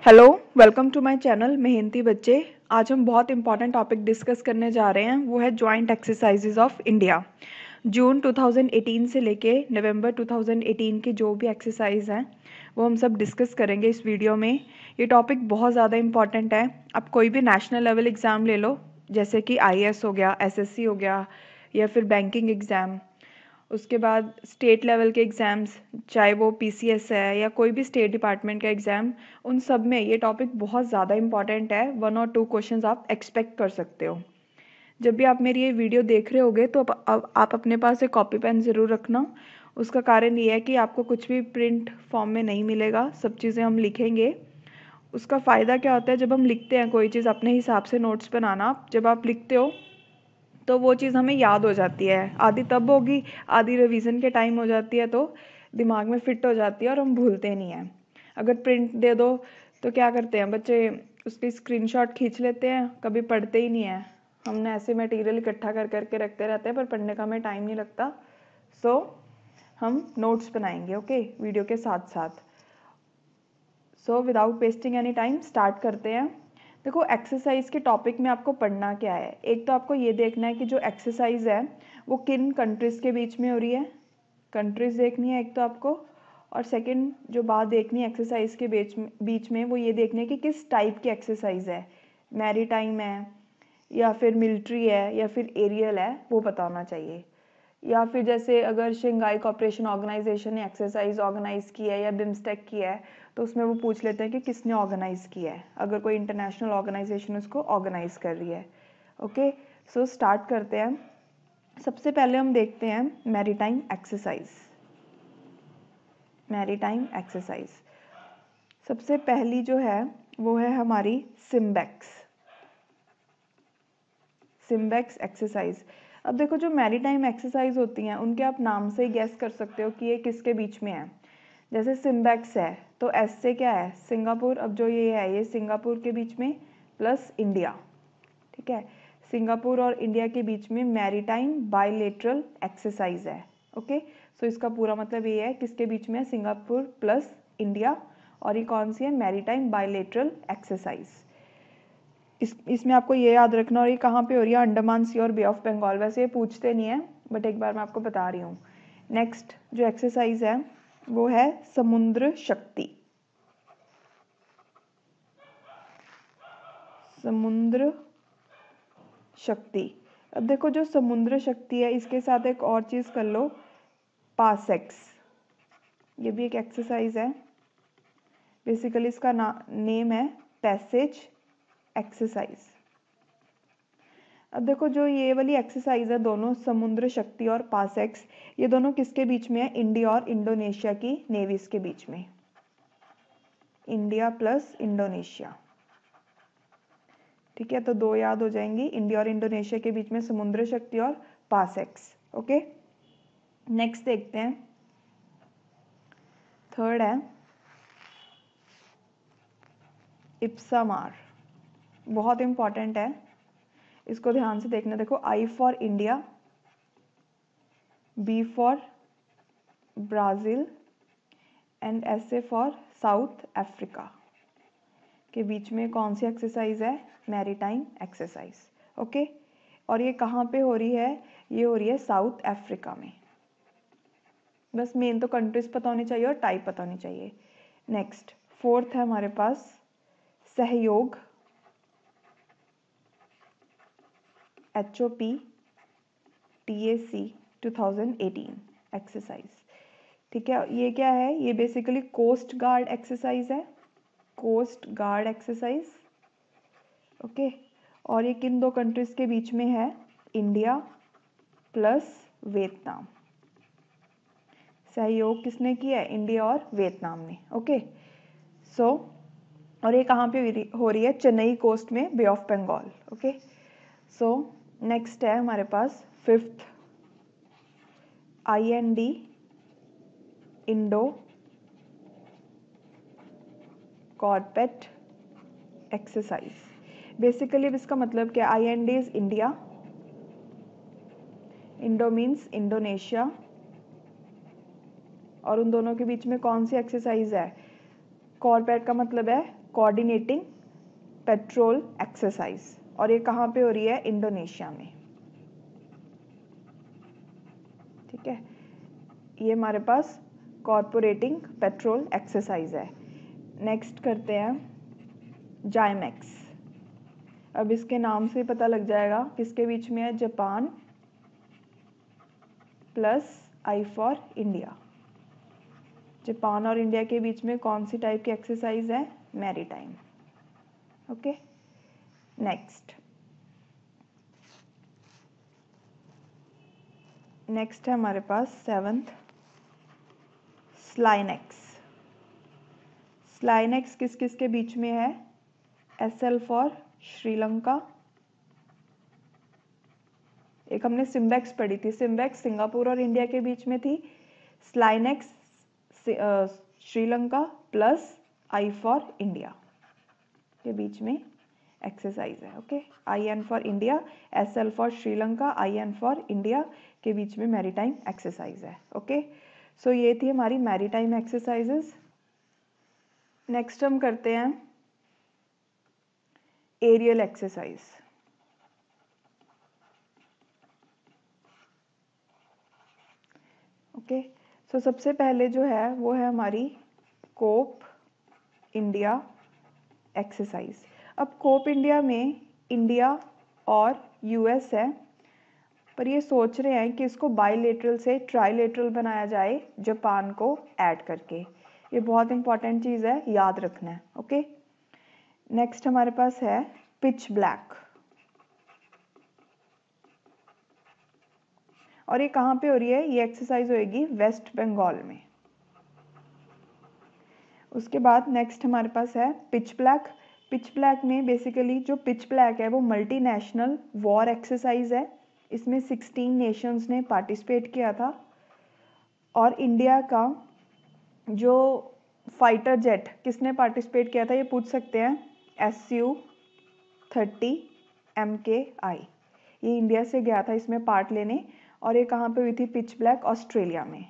Hello, welcome to my channel मेहनती बच्चे। आज हम बहुत इंपॉर्टेंट टॉपिक डिस्कस करने जा रहे हैं, वो है जॉइंट एक्सरसाइजेज ऑफ इंडिया। जून 2018 से लेके नवंबर 2018 की जो भी एक्सरसाइज हैं वो हम सब डिस्कस करेंगे इस वीडियो में। ये टॉपिक बहुत ज़्यादा इंपॉर्टेंट है। आप कोई भी नेशनल लेवल एग्ज़ाम ले लो, जैसे कि IAS हो गया, SSC हो गया, या फिर बैंकिंग एग्ज़ाम, उसके बाद स्टेट लेवल के एग्ज़ाम्स, चाहे वो PCS है या कोई भी स्टेट डिपार्टमेंट का एग्ज़ाम, उन सब में ये टॉपिक बहुत ज़्यादा इंपॉर्टेंट है। 1 और 2 क्वेश्चंस आप एक्सपेक्ट कर सकते हो। जब भी आप मेरी ये वीडियो देख रहे होगे तो आप अपने पास एक कॉपी पेन ज़रूर रखना। उसका कारण ये है कि आपको कुछ भी प्रिंट फॉर्म में नहीं मिलेगा, सब चीज़ें हम लिखेंगे। उसका फ़ायदा क्या होता है, जब हम लिखते हैं कोई चीज़ अपने हिसाब से नोट्स बनाना, जब आप लिखते हो तो वो चीज़ हमें याद हो जाती है। आधी तब होगी, आधी रिवीजन के टाइम हो जाती है, तो दिमाग में फिट हो जाती है और हम भूलते नहीं हैं। अगर प्रिंट दे दो तो क्या करते हैं बच्चे, उसकी स्क्रीनशॉट खींच लेते हैं, कभी पढ़ते ही नहीं है। हमने ऐसे मटेरियल इकट्ठा कर करके रखते रहते हैं, पर पढ़ने का हमें टाइम नहीं लगता। सो हम नोट्स बनाएंगे, ओके, वीडियो के साथ साथ। So without wasting any time start करते हैं। देखो, एक्सरसाइज के टॉपिक में आपको पढ़ना क्या है। एक तो आपको ये देखना है कि जो एक्सरसाइज है वो किन कंट्रीज़ के बीच में हो रही है, कंट्रीज़ देखनी है एक तो आपको। और सेकंड जो बात देखनी है एक्सरसाइज के बीच में वो ये देखनी है कि किस टाइप की एक्सरसाइज है, मैरी टाइम है या फिर मिलिट्री है या फिर एरियल है, वो पता होना चाहिए। या फिर जैसे अगर शंघाई कोऑपरेशन ऑर्गेनाइजेशन ने एक्सरसाइज ऑर्गेनाइज की है या बिम्स्टेक की है, तो उसमें वो पूछ लेते हैं कि किसने ऑर्गेनाइज किया है, अगर कोई इंटरनेशनल ऑर्गेनाइजेशन उसको ऑर्गेनाइज कर रही है। ओके, सो स्टार्ट करते हैं। सबसे पहले हम देखते हैं मैरीटाइम एक्सरसाइज। मैरीटाइम एक्सरसाइज सबसे पहली जो है वो है हमारी सिम्बेक्स। SIMBEX exercise. अब देखो, जो मैरीटाइम एक्सरसाइज होती हैं उनके आप नाम से ही गैस कर सकते हो कि ये किसके बीच में है। जैसे सिम्बेक्स है तो एस से क्या है, सिंगापुर। अब जो ये है ये सिंगापुर के बीच में प्लस इंडिया, ठीक है। सिंगापुर और इंडिया के बीच में मैरीटाइम बायलेटरल एक्सरसाइज है। ओके, सो इसका पूरा मतलब ये है किसके बीच में है, सिंगापुर प्लस इंडिया। और ये कौन सी है, मैरीटाइम बायलेटरल एक्सरसाइज। इसमें आपको ये याद रखना, और ये कहाँ पे हो रही है, अंडमान सी और बे ऑफ बंगाल। वैसे ये पूछते नहीं है, बट एक बार मैं आपको बता रही हूँ। नेक्स्ट जो एक्सरसाइज है वो है समुद्र शक्ति। समुद्र शक्ति। अब देखो, जो समुद्र शक्ति है इसके साथ एक और चीज़ कर लो, पासेक्स। ये भी एक एक्सरसाइज है। बेसिकली इसका नेम है पैसेज एक्सरसाइज। अब देखो, जो ये वाली एक्सरसाइज है दोनों, समुद्र शक्ति और पासेक्स, ये दोनों किसके बीच में है, इंडिया और इंडोनेशिया की नेवीज के बीच में। इंडिया प्लस इंडोनेशिया, ठीक है। तो दो याद हो जाएंगी, इंडिया और इंडोनेशिया के बीच में समुद्र शक्ति और पासेक्स। ओके, नेक्स्ट देखते हैं। थर्ड है इप्सामार। बहुत इंपॉर्टेंट है, इसको ध्यान से देखना। देखो, I for India, B for Brazil and SA for south Africa के बीच में कौन सी एक्सरसाइज है, मैरीटाइम एक्सरसाइज। ओके, और ये कहाँ पे हो रही है, ये हो रही है साउथ अफ्रीका में। बस मेन तो कंट्रीज पता होनी चाहिए और टाइप पता होनी चाहिए। नेक्स्ट फोर्थ है हमारे पास सहयोग, HOP TAC 2018 एक्सरसाइज, ठीक है। ये क्या है, ये बेसिकली कोस्ट गार्ड एक्सरसाइज है, कोस्ट गार्ड एक्सरसाइज। ओके, और ये किन दो कंट्रीज के बीच में है, इंडिया प्लस वियतनाम। सहयोग किसने किया है, इंडिया और वियतनाम ने। ओके, सो और ये कहाँ पे हो रही है, चेन्नई कोस्ट में, Bay of Bengal. Okay, so next है हमारे पास fifth IND, Indo CORPAT exercise. Basically अब इसका मतलब क्या, IND is India, Indo means Indonesia, और उन दोनों के बीच में कौन सी एक्सरसाइज है, कॉरपेट का मतलब है कोऑर्डिनेटिंग पेट्रोल एक्सरसाइज, और ये कहाँ पे हो रही है? इंडोनेशिया में। ठीक है, ये हमारे पास कॉर्पोरेटिंग पेट्रोल एक्सरसाइज है। नेक्स्ट करते हैं जाइमेक्स। अब इसके नाम से पता लग जाएगा किसके बीच में है, Japan plus I for India. Japan और इंडिया के बीच में कौन सी टाइप की एक्सरसाइज है? मैरीटाइम। ओके, नेक्स्ट है हमारे पास 7th स्लाइनेक्स। स्लाइनेक्स किस किस के बीच में है? SL for Sri Lanka. एक हमने सिम्बेक्स पढ़ी थी, सिम्बेक्स सिंगापुर और इंडिया के बीच में थी। SLINEX Sri Lanka plus I for India के बीच में एक्सरसाइज है। Okay, I N for India, S L for Sri Lanka, I N for India के बीच में मैरीटाइम एक्सरसाइज है। ओके, सो ये थी हमारी मैरीटाइम एक्सरसाइजेस। नेक्स्ट हम करते हैं एरियल एक्सरसाइज। ओके, सो सबसे पहले जो है वो है हमारी कोप इंडिया एक्सरसाइज। अब कोप इंडिया में इंडिया और यूएस है, पर ये सोच रहे हैं कि इसको बाइलेटरल से ट्राइलेटरल बनाया जाए जापान को ऐड करके। ये बहुत इंपॉर्टेंट चीज़ है, याद रखना है। ओके, नेक्स्ट हमारे पास है पिच ब्लैक, और ये कहाँ पे हो रही है? ये एक्सरसाइज होएगी वेस्ट बंगाल में। उसके बाद नेक्स्ट हमारे पास है पिच ब्लैक। पिच ब्लैक में बेसिकली जो पिच ब्लैक है वो मल्टीनेशनल वॉर एक्सरसाइज है। इसमें 16 नेशंस ने पार्टिसिपेट किया था, और इंडिया का जो फाइटर जेट किसने पार्टिसिपेट किया था ये पूछ सकते हैं, Su-30 MKI। ये इंडिया से गया था इसमें पार्ट लेने, और ये कहाँ पे हुई थी? पिच ब्लैक ऑस्ट्रेलिया में।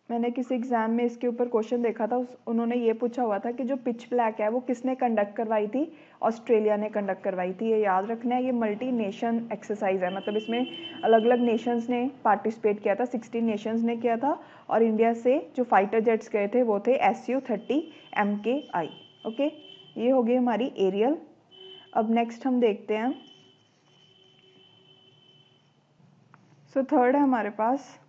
मैंने किसी एग्जाम में इसके ऊपर क्वेश्चन देखा था, उन्होंने ये पूछा हुआ था कि जो पिच ब्लैक है वो किसने कंडक्ट करवाई थी? ऑस्ट्रेलिया ने कंडक्ट करवाई थी। ये याद रखना है, ये मल्टी नेशन एक्सरसाइज है, मतलब इसमें अलग अलग नेशंस ने पार्टिसिपेट किया था, 16 नेशंस ने किया था, और इंडिया से जो फाइटर जेट्स गए थे वो थे Su-30 MKI। ओके, ये हो गई हमारी एरियल। अब नेक्स्ट हम देखते हैं, सो थर्ड है हमारे पास,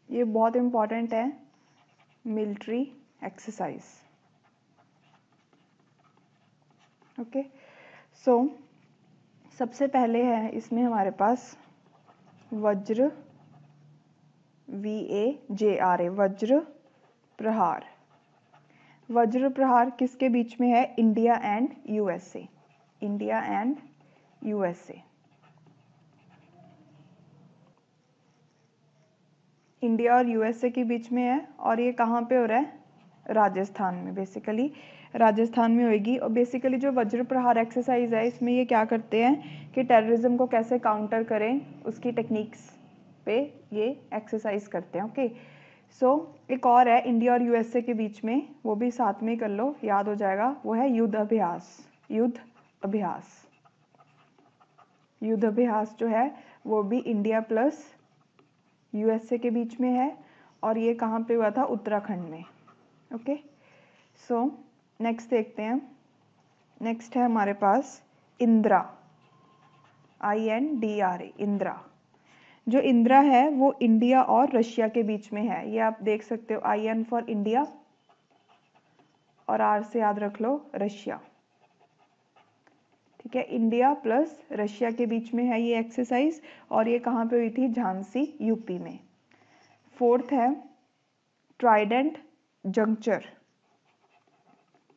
ये बहुत इम्पॉर्टेंट है, मिलिट्री एक्सरसाइज। ओके, सो सबसे पहले है इसमें हमारे पास वज्र, VAJRA, वज्र प्रहार। वज्र प्रहार किसके बीच में है? India and USA. India and USA. India और यूएसए के बीच में है, और ये कहाँ पे हो रहा है? राजस्थान में। बेसिकली राजस्थान में होगी। और बेसिकली जो वज्र प्रहार एक्सरसाइज है इसमें ये क्या करते हैं कि टेररिज्म को कैसे काउंटर करें उसकी टेक्निक्स पे ये एक्सरसाइज करते हैं। ओके, सो एक और है इंडिया और यूएसए के बीच में, वो भी साथ में कर लो, याद हो जाएगा, वो है युद्ध अभ्यास। युद्ध अभ्यास, युद्ध अभ्यास जो है वो भी इंडिया प्लस यूएसए के बीच में है, और ये कहाँ पे हुआ था? उत्तराखंड में। ओके, सो नेक्स्ट देखते हैं। नेक्स्ट है हमारे पास इंदिरा, INDRA, इंदिरा। जो इंदिरा है वो इंडिया और रशिया के बीच में है, ये आप देख सकते हो, IN फॉर इंडिया और R से याद रख लो रशिया। ठीक है, इंडिया प्लस रशिया के बीच में है ये एक्सरसाइज, और ये कहाँ पे हुई थी? झांसी, यूपी में। फोर्थ है ट्राइडेंट जंक्चर।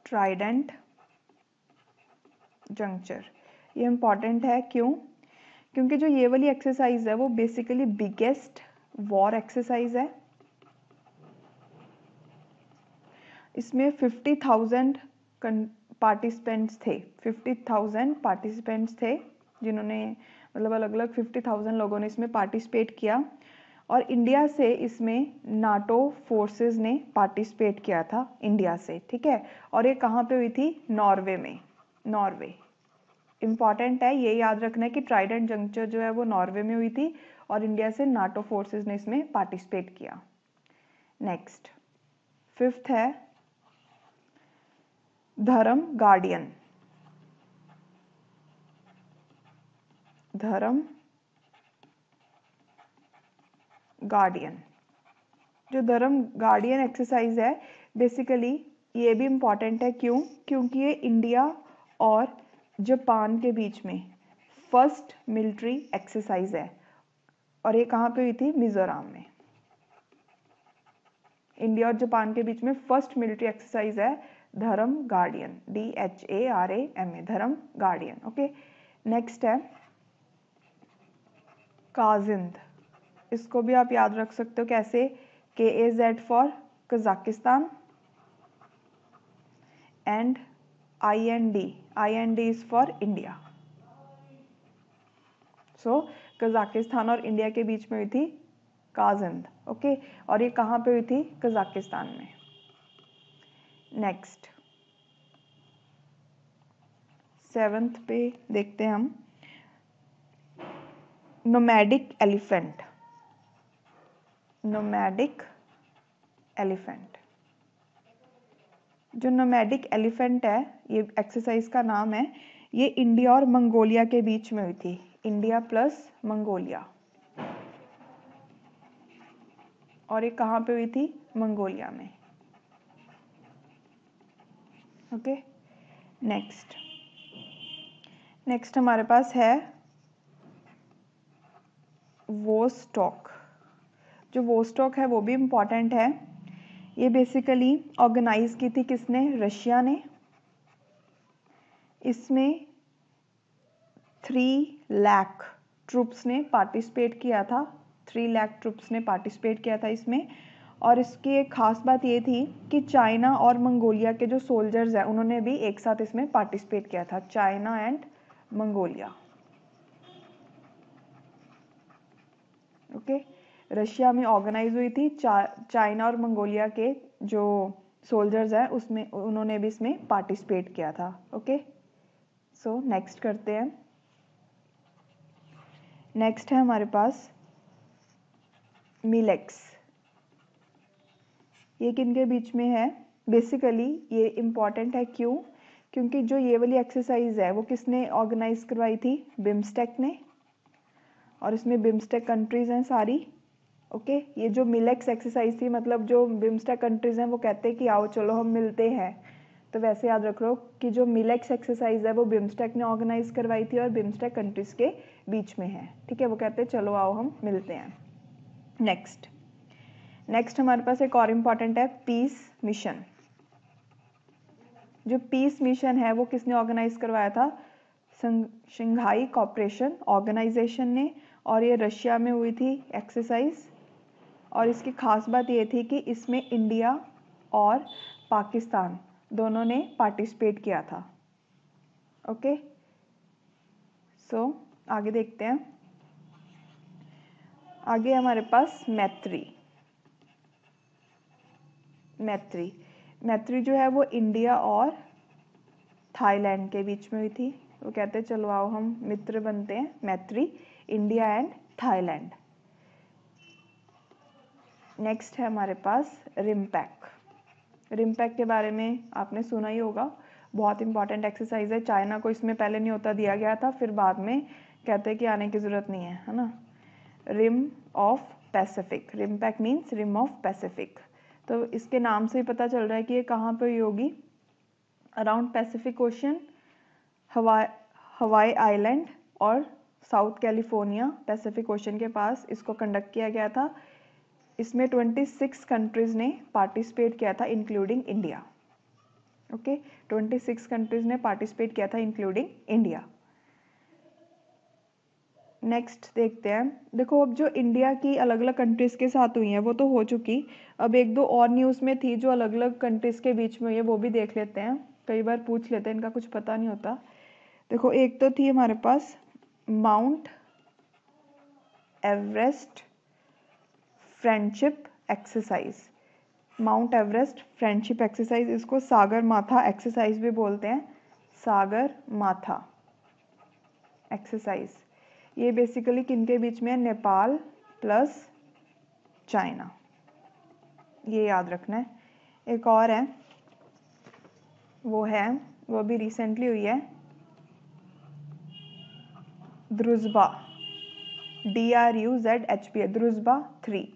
ट्राइडेंट जंक्चर, ये इम्पॉर्टेंट है, क्यों? क्योंकि जो ये वाली एक्सरसाइज है वो बेसिकली बिगेस्ट वॉर एक्सरसाइज है। इसमें 50,000 पार्टिसिपेंट्स थे, 50,000 पार्टिसिपेंट्स थे जिन्होंने, मतलब अलग अलग 50,000 लोगों ने इसमें पार्टिसिपेट किया, और इंडिया से इसमें नाटो फोर्सेस ने पार्टिसिपेट किया था इंडिया से, ठीक है। और ये कहाँ पे हुई थी? नॉर्वे में। नॉर्वे इम्पॉर्टेंट है, ये याद रखना है कि ट्राइडेंट जंक्चर जो है वो नॉर्वे में हुई थी और इंडिया से नाटो फोर्सेस ने इसमें पार्टिसिपेट किया। नेक्स्ट 5th है धर्म गार्डियन। धर्म गार्डियन, जो धर्म गार्डियन एक्सरसाइज है बेसिकली ये भी इम्पॉर्टेंट है। क्यों? क्योंकि ये इंडिया और जापान के बीच में फर्स्ट मिलिट्री एक्सरसाइज है और ये कहाँ पे हुई थी? मिजोरम में। इंडिया और जापान के बीच में फर्स्ट मिलिट्री एक्सरसाइज है धर्म गार्डियन, DHARAM, धर्म गार्डियन। ओके, नेक्स्ट है काजिंद। इसको भी आप याद रख सकते हो कैसे? KAZ for Kazakhstan and IND is for India. So Kazakhstan और इंडिया के बीच में हुई थी काजिंद। ओके, और ये कहाँ पे हुई थी? कजाकिस्तान में। नेक्स्ट 7th पे देखते हैं हम नोमैडिक एलिफेंट। नोमैडिक एलिफेंट, जो नोमैडिक एलिफेंट है ये एक्सरसाइज का नाम है, ये इंडिया और मंगोलिया के बीच में हुई थी। इंडिया प्लस मंगोलिया, और ये कहाँ पे हुई थी? मंगोलिया में। ओके, नेक्स्ट हमारे पास है वोस्टॉक। जो वोस्टॉक है वो भी इम्पॉर्टेंट है। ये बेसिकली ऑर्गेनाइज की थी किसने? रशिया ने। इसमें 3 लाख ट्रूप्स ने पार्टिसिपेट किया था। 3 लाख ट्रूप्स ने पार्टिसिपेट किया था इसमें। और इसकी एक खास बात ये थी कि चाइना और मंगोलिया के जो सोल्जर्स हैं उन्होंने भी एक साथ इसमें पार्टिसिपेट किया था। China and Mongolia. Okay, Russia में ऑर्गेनाइज हुई थी। चाइना और मंगोलिया के जो सोल्जर्स हैं उसमें उन्होंने भी इसमें पार्टिसिपेट किया था। ओके, सो नेक्स्ट करते हैं। नेक्स्ट है हमारे पास मिलेक्स। ये किनके बीच में है? बेसिकली ये इम्पॉर्टेंट है। क्यों? क्योंकि जो ये वाली एक्सरसाइज है वो किसने ऑर्गेनाइज करवाई थी? बिम्स्टेक ने। और इसमें बिम्स्टेक कंट्रीज हैं सारी। ओके, ये जो मिलेक्स एक्सरसाइज थी, मतलब जो बिम्स्टेक कंट्रीज हैं वो कहते हैं कि आओ चलो हम मिलते हैं, तो वैसे याद रख लो कि जो मिलेक्स एक्सरसाइज है वो बिम्स्टेक ने ऑर्गेनाइज करवाई थी और बिम्स्टेक कंट्रीज के बीच में है। ठीक है, वो कहते हैं चलो आओ हम मिलते हैं। नेक्स्ट हमारे पास एक और इम्पॉर्टेंट है पीस मिशन। जो पीस मिशन है वो किसने ऑर्गेनाइज करवाया था? शंघाई कोऑपरेशन ऑर्गेनाइजेशन ने। और ये रशिया में हुई थी एक्सरसाइज। और इसकी खास बात ये थी कि इसमें इंडिया और पाकिस्तान दोनों ने पार्टिसिपेट किया था। ओके, सो आगे देखते हैं। आगे हमारे पास मैत्री। मैत्री जो है वो इंडिया और थाईलैंड के बीच में हुई थी। वो कहते हैं चलो आओ हम मित्र बनते हैं। मैत्री, इंडिया एंड थाईलैंड। नेक्स्ट है हमारे पास रिम्पैक। रिम्पैक के बारे में आपने सुना ही होगा, बहुत इंपॉर्टेंट एक्सरसाइज है। चाइना को इसमें पहले न्योता दिया गया था, फिर बाद में कहते हैं कि आने की ज़रूरत नहीं है ना। Rim of Pacific, RIMPAC means rim of Pacific. तो इसके नाम से ही पता चल रहा है कि ये कहाँ पे हुई होगी? Around Pacific ocean, Hawaii island और साउथ कैलिफोर्निया पैसिफिक ओशन के पास इसको कंडक्ट किया गया था। इसमें 26 कंट्रीज ने पार्टिसिपेट किया था इंक्लूडिंग इंडिया। ओके, 26 कंट्रीज ने पार्टिसिपेट किया था इंक्लूडिंग इंडिया। नेक्स्ट देखते हैं। देखो, अब जो इंडिया की अलग अलग कंट्रीज के साथ हुई हैं वो तो हो चुकी। अब एक दो और न्यूज़ में थी जो अलग अलग कंट्रीज के बीच में हुई है, वो भी देख लेते हैं। कई बार पूछ लेते हैं, इनका कुछ पता नहीं होता। देखो, एक तो थी हमारे पास Mount Everest friendship exercise, Mount Everest friendship exercise, इसको सागर माथा एक्सरसाइज भी बोलते हैं, सागर माथा एक्सरसाइज। ये बेसिकली किनके बीच में है, नेपाल प्लस चाइना, ये याद रखना है। एक और है, वो भी रिसेंटली हुई है, ध्रुज़बा, DRUZHBA, ध्रुज़बा 3।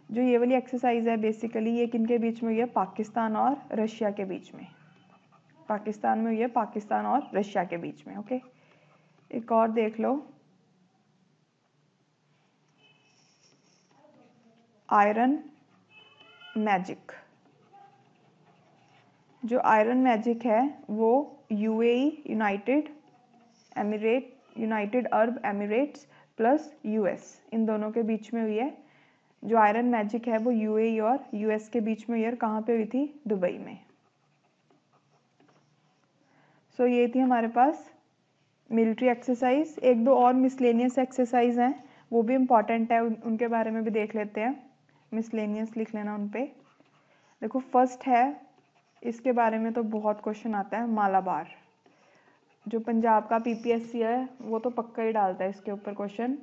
जो ये वाली एक्सरसाइज है बेसिकली ये किनके बीच में हुई है, पाकिस्तान और रशिया के बीच में, पाकिस्तान में हुई है, पाकिस्तान और रशिया के बीच में। ओके, एक और देख लो, आयरन मैजिक। जो आयरन मैजिक है वो UAE, United Arab Emirates plus US, इन दोनों के बीच में हुई है। जो आयरन मैजिक है वो UAE और US के बीच में हुई है। कहाँ पे हुई थी, दुबई में। सो ये थी हमारे पास मिलिट्री एक्सरसाइज। एक दो और मिसलेनियस एक्सरसाइज हैं, वो भी इम्पॉर्टेंट है, उनके बारे में भी देख लेते हैं। मिसलेनियस लिख लेना उन पे। देखो फर्स्ट है, इसके बारे में तो बहुत क्वेश्चन आता है, मालाबार। जो पंजाब का PPSC है वो तो पक्का ही डालता है इसके ऊपर क्वेश्चन,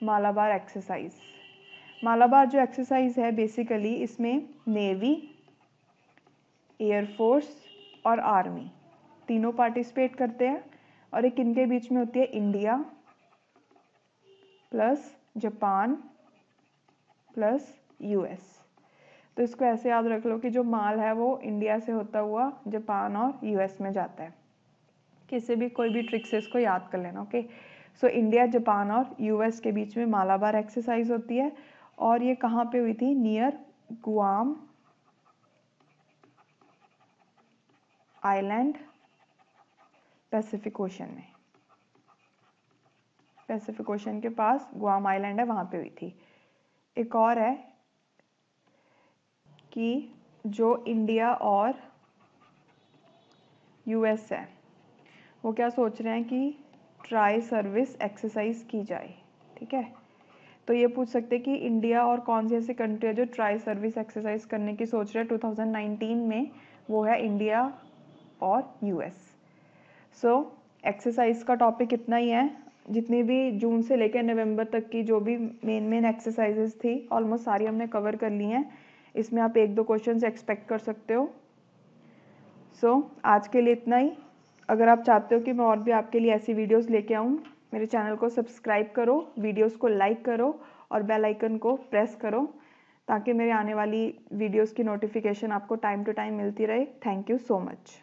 मालाबार एक्सरसाइज। मालाबार जो एक्सरसाइज है बेसिकली इसमें नेवी, एयरफोर्स और आर्मी तीनों पार्टिसिपेट करते हैं, और ये किनके बीच में होती है, India plus Japan plus US। तो इसको ऐसे याद रख लो कि जो माल है वो इंडिया से होता हुआ जापान और US में जाता है। किसी भी कोई भी ट्रिक से इसको याद कर लेना। ओके, सो इंडिया, जापान और US के बीच में मालाबार एक्सरसाइज होती है, और ये कहाँ पे हुई थी, near Guam island, Pacific ocean में। पैसिफिक ओशन के पास गुआम आइलैंड है, वहाँ पे हुई थी। एक और है कि जो इंडिया और US है वो क्या सोच रहे हैं कि ट्राई सर्विस एक्सरसाइज की जाए। ठीक है, तो ये पूछ सकते हैं कि इंडिया और कौन सी ऐसी कंट्री है जो ट्राई सर्विस एक्सरसाइज करने की सोच रहे हैं 2019 में, वो है इंडिया और US। सो एक्सरसाइज का टॉपिक इतना ही है। जितनी भी जून से लेकर नवंबर तक की जो भी मेन एक्सरसाइजेस थी ऑलमोस्ट सारी हमने कवर कर ली हैं। इसमें आप एक दो क्वेश्चन एक्सपेक्ट कर सकते हो। सो आज के लिए इतना ही। अगर आप चाहते हो कि मैं और भी आपके लिए ऐसी वीडियोस लेके आऊँ, मेरे चैनल को सब्सक्राइब करो, वीडियोस को लाइक करो और बेल आइकन को प्रेस करो, ताकि मेरे आने वाली वीडियोस की नोटिफिकेशन आपको टाइम टू टाइम मिलती रहे। Thank you so much.